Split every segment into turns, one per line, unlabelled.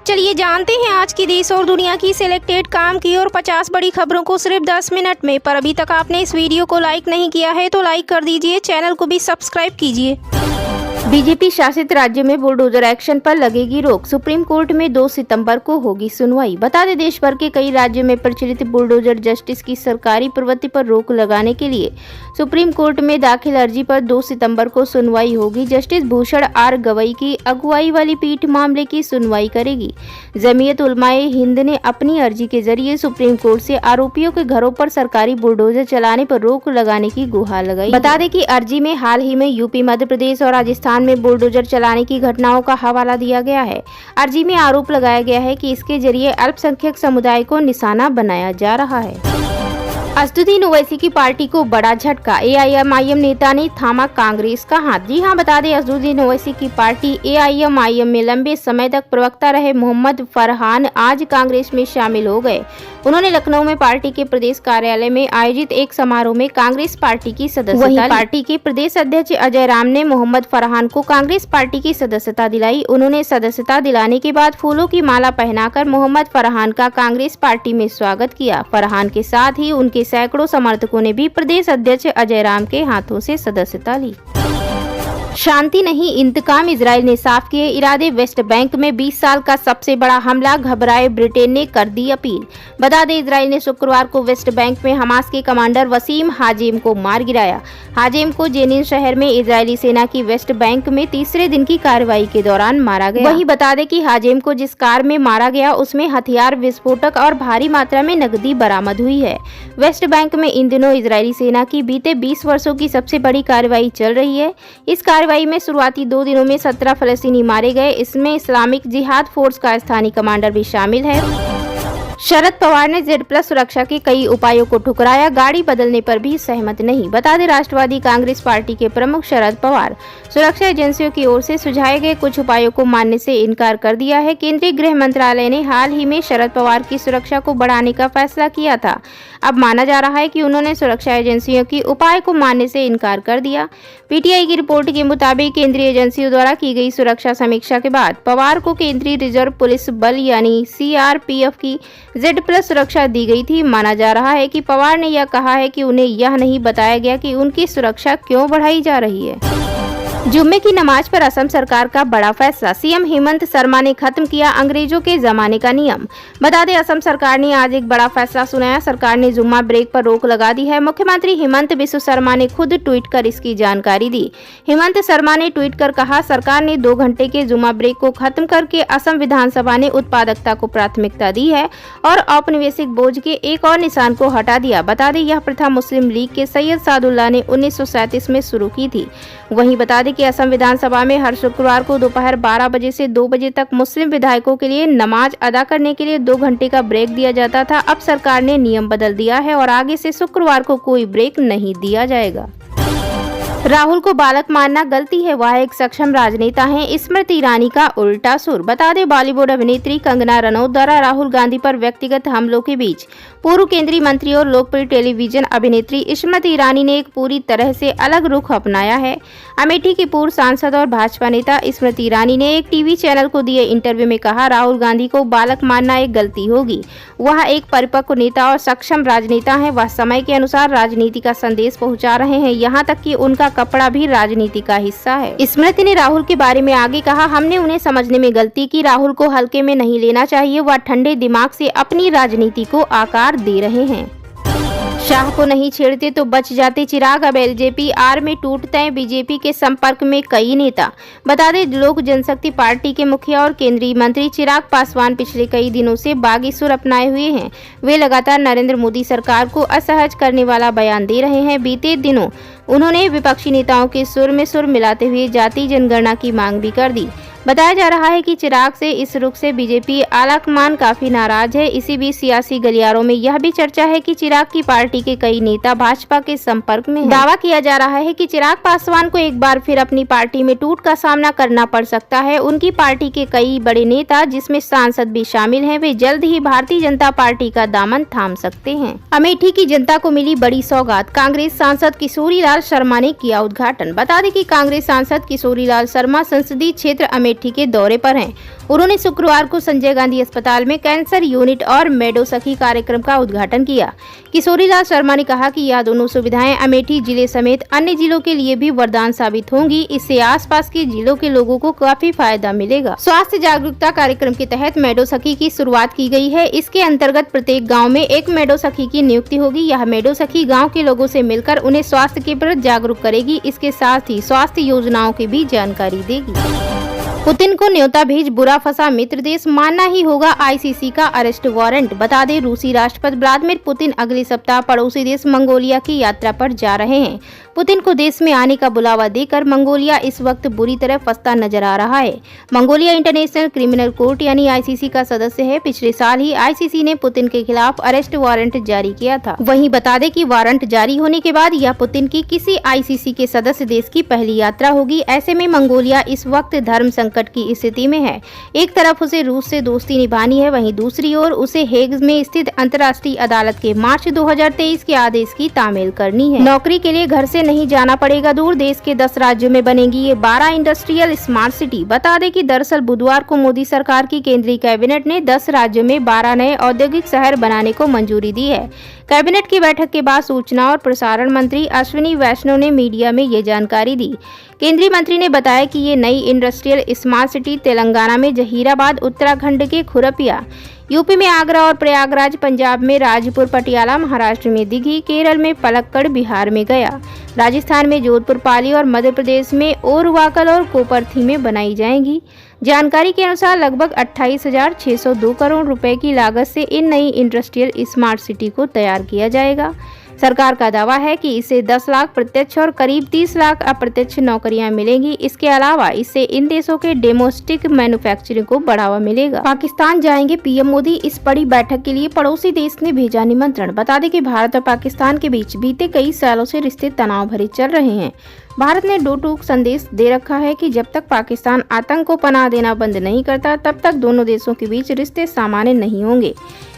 चलिए जानते हैं आज की देश और दुनिया की सिलेक्टेड काम की और 50 बड़ी खबरों को सिर्फ 10 मिनट में। पर अभी तक आपने इस वीडियो को लाइक नहीं किया है तो लाइक कर दीजिए, चैनल को भी सब्सक्राइब कीजिए।
बीजेपी शासित राज्य में बुलडोजर एक्शन पर लगेगी रोक। सुप्रीम कोर्ट में 2 सितंबर को होगी सुनवाई। बता दें, देश भर के कई राज्यों में प्रचलित बुलडोजर जस्टिस की सरकारी प्रवृत्ति पर रोक लगाने के लिए सुप्रीम कोर्ट में दाखिल अर्जी पर 2 सितंबर को सुनवाई होगी। जस्टिस भूषण आर गवई की अगुवाई वाली पीठ मामले की सुनवाई करेगी। जमीयत उलमाए हिंद ने अपनी अर्जी के जरिए सुप्रीम कोर्ट से आरोपियों के घरों पर सरकारी बुलडोजर चलाने पर रोक लगाने की गुहार लगाई। बता दें कि अर्जी में हाल ही में यूपी, मध्य प्रदेश और राजस्थान में बुलडोजर चलाने की घटनाओं का हवाला दिया गया है। अर्जी में आरोप लगाया गया है कि इसके जरिए अल्पसंख्यक समुदाय को निशाना बनाया जा रहा है। असदुद्दीन ओवैसी की पार्टी को बड़ा झटका। एआईएमआईएम नेता ने थामा कांग्रेस का हाथ। जी हां, बता दें, असदुद्दीन ओवैसी की पार्टी एआईएमआईएम में लंबे समय तक प्रवक्ता रहे मोहम्मद फरहान आज कांग्रेस में शामिल हो गए। उन्होंने लखनऊ में पार्टी के प्रदेश कार्यालय में आयोजित एक समारोह में कांग्रेस पार्टी की सदस्यता ली। पार्टी के प्रदेश अध्यक्ष अजय राम ने मोहम्मद फरहान को कांग्रेस पार्टी की सदस्यता दिलाई। उन्होंने सदस्यता दिलाने के बाद फूलों की माला पहनाकर मोहम्मद फरहान का कांग्रेस पार्टी में स्वागत किया। फरहान के साथ ही उनके सैकड़ों समर्थकों ने भी प्रदेश अध्यक्ष अजय राम के हाथों से सदस्यता ली। शांति नहीं, इंतकाम। इजराइल ने साफ किए इरादे। वेस्ट बैंक में 20 साल का सबसे बड़ा हमला, घबराए ब्रिटेन ने कर दी अपील। बता दें, इजराइल ने शुक्रवार को वेस्ट बैंक में हमास के कमांडर वसीम हाजेम को मार गिराया। हाजेम को जेनिन शहर में इजरायली सेना की वेस्ट बैंक में तीसरे दिन की कार्रवाई के दौरान मारा गया। वहीं बता दें कि हाजेम को जिस कार में मारा गया उसमें हथियार, विस्फोटक और भारी मात्रा में नकदी बरामद हुई है। वेस्ट बैंक में इन दिनों इजरायली सेना की बीते 20 वर्षों की सबसे बड़ी कार्रवाई चल रही है। इस कार्रवाई में शुरुआती 2 दिनों में 17 फलस्तीनी मारे गए। इसमें इस्लामिक जिहाद फोर्स का स्थानीय कमांडर भी शामिल है। शरद पवार ने Z+ सुरक्षा के कई उपायों को ठुकराया, गाड़ी बदलने पर भी सहमत नहीं। बता दें, राष्ट्रवादी कांग्रेस पार्टी के प्रमुख शरद पवार सुरक्षा एजेंसियों की ओर से सुझाए गए कुछ उपायों को मानने से इनकार कर दिया है। केंद्रीय गृह मंत्रालय ने हाल ही में शरद पवार की सुरक्षा को बढ़ाने का फैसला किया था। अब माना जा रहा है कि उन्होंने सुरक्षा एजेंसियों की उपाय को मानने से इनकार कर दिया। पीटीआई की रिपोर्ट के मुताबिक केंद्रीय एजेंसियों द्वारा की गई सुरक्षा समीक्षा के बाद पवार को केंद्रीय रिजर्व पुलिस बल यानी CRPF की Z+ सुरक्षा दी गई थी। माना जा रहा है कि पवार ने यह कहा है कि उन्हें यह नहीं बताया गया कि उनकी सुरक्षा क्यों बढ़ाई जा रही है। जुम्मे की नमाज पर असम सरकार का बड़ा फैसला। सीएम हेमंत शर्मा ने खत्म किया अंग्रेजों के जमाने का नियम। बता दें, असम सरकार ने आज एक बड़ा फैसला सुनाया। सरकार ने जुम्मा ब्रेक पर रोक लगा दी है। मुख्यमंत्री हेमंत बिस्व शर्मा ने खुद ट्वीट कर इसकी जानकारी दी। हेमंत शर्मा ने ट्वीट कर कहा, सरकार ने 2 घंटे के जुम्मा ब्रेक को खत्म करके असम विधानसभा ने उत्पादकता को प्राथमिकता दी है और औपनिवेशिक बोझ के एक और निशान को हटा दिया। बता दें, यह प्रथा मुस्लिम लीग के सैयद सादुल्लाह ने 1937 में शुरू की थी। वहीं बता दें कि असम विधानसभा में हर शुक्रवार को दोपहर 12 बजे से 2 बजे तक मुस्लिम विधायकों के लिए नमाज अदा करने के लिए 2 घंटे का ब्रेक दिया जाता था। अब सरकार ने नियम बदल दिया है और आगे से शुक्रवार को कोई ब्रेक नहीं दिया जाएगा। राहुल को बालक मानना गलती है, वह एक सक्षम राजनेता हैं। स्मृति ईरानी का उल्टा सुर। बता दें, बॉलीवुड अभिनेत्री कंगना रनौत द्वारा राहुल गांधी पर व्यक्तिगत हमलों के बीच पूर्व केंद्रीय मंत्री और लोकप्रिय टेलीविजन अभिनेत्री स्मृति ईरानी ने एक पूरी तरह से अलग रुख अपनाया है। अमेठी की पूर्व सांसद और भाजपा नेता स्मृति ईरानी ने एक टीवी चैनल को दिए इंटरव्यू में कहा, राहुल गांधी को बालक मानना एक गलती होगी। वह एक परिपक्व नेता और सक्षम राजनेता हैं। वह समय के अनुसार राजनीति का संदेश पहुंचा रहे हैं, यहाँ तक कि उनका कपड़ा भी राजनीति का हिस्सा है। स्मृति ने राहुल के बारे में आगे कहा, हमने उन्हें समझने में गलती की। राहुल को हल्के में नहीं लेना चाहिए। वह ठंडे दिमाग से अपनी राजनीति को आकार दे रहे हैं। शाह को नहीं छेड़ते तो बच जाते चिराग। अब एलजेपी आर में टूटते हैं बीजेपी के संपर्क में कई नेता। बता दें, लोक जनशक्ति पार्टी के मुखिया और केंद्रीय मंत्री चिराग पासवान पिछले कई दिनों से बागी सुर अपनाए हुए हैं। वे लगातार नरेंद्र मोदी सरकार को असहज करने वाला बयान दे रहे हैं। बीते दिनों उन्होंने विपक्षी नेताओं के सुर में सुर मिलाते हुए जाति जनगणना की मांग भी कर दी। बताया जा रहा है कि चिराग से इस रुख से बीजेपी आलाकमान काफी नाराज है। इसी बीच सियासी गलियारों में यह भी चर्चा है कि चिराग की पार्टी के कई नेता भाजपा के संपर्क में हैं। दावा किया जा रहा है कि चिराग पासवान को एक बार फिर अपनी पार्टी में टूट का सामना करना पड़ सकता है। उनकी पार्टी के कई बड़े नेता, जिसमें सांसद भी शामिल हैं, वे जल्द ही भारतीय जनता पार्टी का दामन थाम सकते हैं। अमेठी की जनता को मिली बड़ी सौगात। कांग्रेस सांसद किशोरी लाल शर्मा ने किया उद्घाटन। बता दें कि कांग्रेस सांसद किशोरी लाल शर्मा संसदीय क्षेत्र अमेठी अमेठी के दौरे पर हैं। उन्होंने शुक्रवार को संजय गांधी अस्पताल में कैंसर यूनिट और मेडो सखी कार्यक्रम का उद्घाटन किया। किशोरीलाल शर्मा ने कहा कि यह दोनों सुविधाएं अमेठी जिले समेत अन्य जिलों के लिए भी वरदान साबित होंगी। इससे आसपास के जिलों के लोगों को काफी फायदा मिलेगा। स्वास्थ्य जागरूकता कार्यक्रम के तहत मेडो सखी की शुरुआत की गई है। इसके अंतर्गत प्रत्येक गाँव में एक मेडो सखी की नियुक्ति होगी। यह मेडो सखी गाँव के लोगों से मिलकर उन्हें स्वास्थ्य के प्रति जागरूक करेगी। इसके साथ ही स्वास्थ्य योजनाओं की भी जानकारी देगी। पुतिन को न्योता भेज बुरा फंसा मित्र देश, मानना ही होगा आईसीसी का अरेस्ट वारंट। बता दें, रूसी राष्ट्रपति व्लादिमीर पुतिन अगले सप्ताह पड़ोसी देश मंगोलिया की यात्रा पर जा रहे हैं। पुतिन को देश में आने का बुलावा देकर मंगोलिया इस वक्त बुरी तरह फंसता नजर आ रहा है। मंगोलिया इंटरनेशनल क्रिमिनल कोर्ट यानी आईसीसी का सदस्य है। पिछले साल ही आईसीसी ने पुतिन के खिलाफ अरेस्ट वारंट जारी किया था। वहीं बता दें कि वारंट जारी होने के बाद यह पुतिन की किसी आईसीसी के सदस्य देश की पहली यात्रा होगी। ऐसे में मंगोलिया इस वक्त धर्म संकट की स्थिति में है। एक तरफ उसे रूस से दोस्ती निभानी है, वहीं दूसरी ओर उसे हेग में स्थित अंतर्राष्ट्रीय अदालत के मार्च 2023 के आदेश की तामील करनी है। नौकरी के लिए घर से नहीं जाना पड़ेगा दूर, देश के 10 राज्यों में बनेगी ये 12 इंडस्ट्रियल स्मार्ट सिटी। बता दें कि दरअसल बुधवार को मोदी सरकार की केंद्रीय कैबिनेट ने 10 राज्यों में 12 नए औद्योगिक शहर बनाने को मंजूरी दी है। कैबिनेट की बैठक के बाद सूचना और प्रसारण मंत्री अश्विनी वैष्णव ने मीडिया में ये जानकारी दी। केंद्रीय मंत्री ने बताया कि ये नई इंडस्ट्रियल स्मार्ट सिटी तेलंगाना में जहीराबाद, उत्तराखंड के खुरपिया, यूपी में आगरा और प्रयागराज, पंजाब में राजपुर पटियाला, महाराष्ट्र में दिघी, केरल में पलक्कड़, बिहार में गया, राजस्थान में जोधपुर पाली और मध्य प्रदेश में ओरवाकल और कोपरथी में बनाई जाएंगी। जानकारी के अनुसार लगभग 28,602 करोड़ रुपए की लागत से इन नई इंडस्ट्रियल स्मार्ट सिटी को तैयार किया जाएगा। सरकार का दावा है कि इससे 10 लाख प्रत्यक्ष और करीब 30 लाख अप्रत्यक्ष नौकरियां मिलेंगी। इसके अलावा इससे इन देशों के डोमेस्टिक मैन्युफैक्चरिंग को बढ़ावा मिलेगा। पाकिस्तान जाएंगे पीएम मोदी, इस बड़ी बैठक के लिए पड़ोसी देश ने भेजा निमंत्रण। बता दें कि भारत और पाकिस्तान के बीच बीते कई सालों से रिश्ते तनाव भरे चल रहे हैं। भारत ने दो टूक संदेश दे रखा है कि जब तक पाकिस्तान आतंक को पनाह देना बंद नहीं करता, तब तक दोनों देशों के बीच रिश्ते सामान्य नहीं होंगे।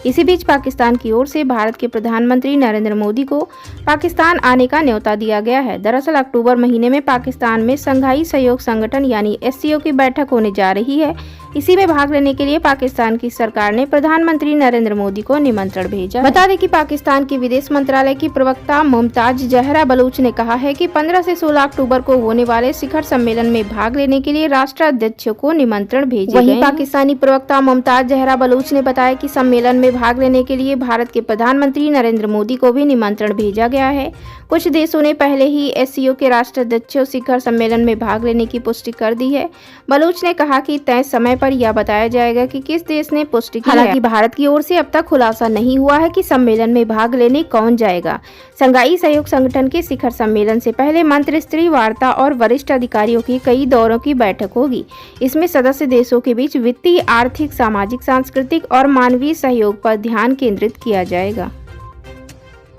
इसी बीच पाकिस्तान की ओर से भारत के प्रधानमंत्री नरेंद्र मोदी को पाकिस्तान आने का न्योता दिया गया है। दरअसल अक्टूबर महीने में पाकिस्तान में शंघाई सहयोग संगठन यानी एससीओ की बैठक होने जा रही है। इसी में भाग लेने के लिए पाकिस्तान की सरकार ने प्रधानमंत्री नरेंद्र मोदी को निमंत्रण भेजा। बता दें कि पाकिस्तान के विदेश मंत्रालय की प्रवक्ता मुमताज जहरा बलूच ने कहा है कि 15 से 16 अक्टूबर को होने वाले शिखर सम्मेलन में भाग लेने के लिए राष्ट्राध्यक्ष को निमंत्रण भेजे गए। पाकिस्तानी प्रवक्ता मुमताज जहरा बलूच ने बताया कि सम्मेलन में भाग लेने के लिए भारत के प्रधानमंत्री नरेंद्र मोदी को भी निमंत्रण भेजा गया है। कुछ देशों ने पहले ही एससीओ के राष्ट्राध्यक्षों शिखर सम्मेलन में भाग लेने की पुष्टि कर दी है। बलूच ने कहा कि तय समय पर यह बताया जाएगा कि किस देश ने पुष्टि की है। हालांकि भारत की ओर से अब तक खुलासा नहीं हुआ है कि सम्मेलन में भाग लेने कौन जाएगा। शंघाई सहयोग संगठन के शिखर सम्मेलन से पहले मंत्री स्तरीय वार्ता और वरिष्ठ अधिकारियों की कई दौरों की बैठक होगी। इसमें सदस्य देशों के बीच वित्तीय, आर्थिक, सामाजिक, सांस्कृतिक और मानवीय सहयोग पर ध्यान केंद्रित किया जाएगा।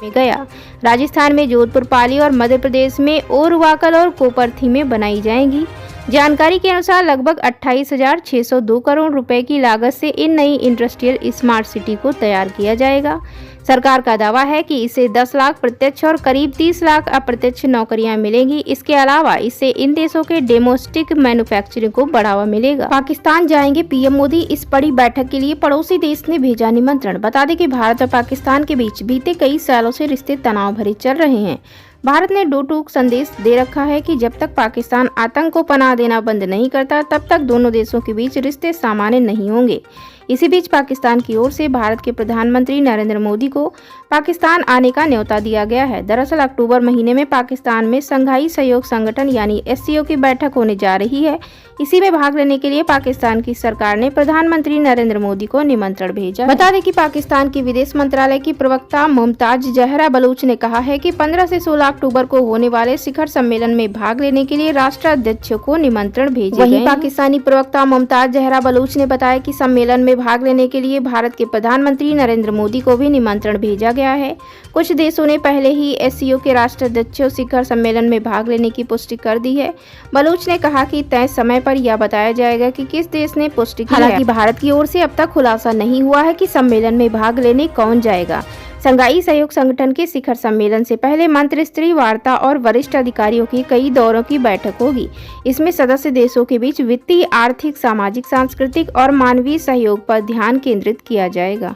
में गया, राजस्थान में जोधपुर पाली और मध्य प्रदेश में ओरवाकल और कोपरथी में बनाई जाएंगी। जानकारी के अनुसार लगभग 28,602 करोड़ रुपए की लागत से इन नई इंडस्ट्रियल स्मार्ट सिटी को तैयार किया जाएगा। सरकार का दावा है कि इससे 10 लाख प्रत्यक्ष और करीब 30 लाख अप्रत्यक्ष नौकरियां मिलेंगी। इसके अलावा इससे इन देशों के डोमेस्टिक मैन्युफैक्चरिंग को बढ़ावा मिलेगा। पाकिस्तान जाएंगे पीएम मोदी, इस बड़ी बैठक के लिए पड़ोसी देश ने भेजा निमंत्रण। बता दें कि भारत और पाकिस्तान के बीच बीते कई सालों से रिश्ते तनाव भरे चल रहे हैं। भारत ने दो टूक संदेश दे रखा है कि जब तक पाकिस्तान आतंक को पनाह देना बंद नहीं करता, तब तक दोनों देशों के बीच रिश्ते सामान्य नहीं होंगे। इसी बीच पाकिस्तान की ओर से भारत के प्रधानमंत्री नरेंद्र मोदी को पाकिस्तान आने का न्योता दिया गया है। दरअसल अक्टूबर महीने में पाकिस्तान में शंघाई सहयोग संगठन यानी एससीओ की बैठक होने जा रही है। इसी में भाग लेने के लिए पाकिस्तान की सरकार ने प्रधानमंत्री नरेंद्र मोदी को निमंत्रण भेजा। बता दें कि पाकिस्तान की विदेश मंत्रालय की प्रवक्ता मुमताज जहरा बलूच ने कहा है कि 15 से 16 अक्टूबर को होने वाले शिखर सम्मेलन में भाग लेने के लिए राष्ट्राध्यक्ष को निमंत्रण भेजे गए। पाकिस्तानी प्रवक्ता मुमताज जहरा बलूच ने बताया कि सम्मेलन में भाग लेने के लिए भारत के प्रधानमंत्री नरेंद्र मोदी को भी निमंत्रण भेजा गया है। कुछ देशों ने पहले ही एससीओ के राष्ट्राध्यक्षों शिखर सम्मेलन में भाग लेने की पुष्टि कर दी है। बलूच ने कहा कि तय समय पर यह बताया जाएगा कि किस देश ने पुष्टि की है। हालांकि भारत की ओर से अब तक खुलासा नहीं हुआ है कि सम्मेलन में भाग लेने कौन जाएगा। शंघाई सहयोग संगठन के शिखर सम्मेलन से पहले मंत्री स्तरीय वार्ता और वरिष्ठ अधिकारियों की कई दौरों की बैठक होगी। इसमें सदस्य देशों के बीच वित्तीय, आर्थिक, सामाजिक, सांस्कृतिक और मानवीय सहयोग पर ध्यान केंद्रित किया जाएगा।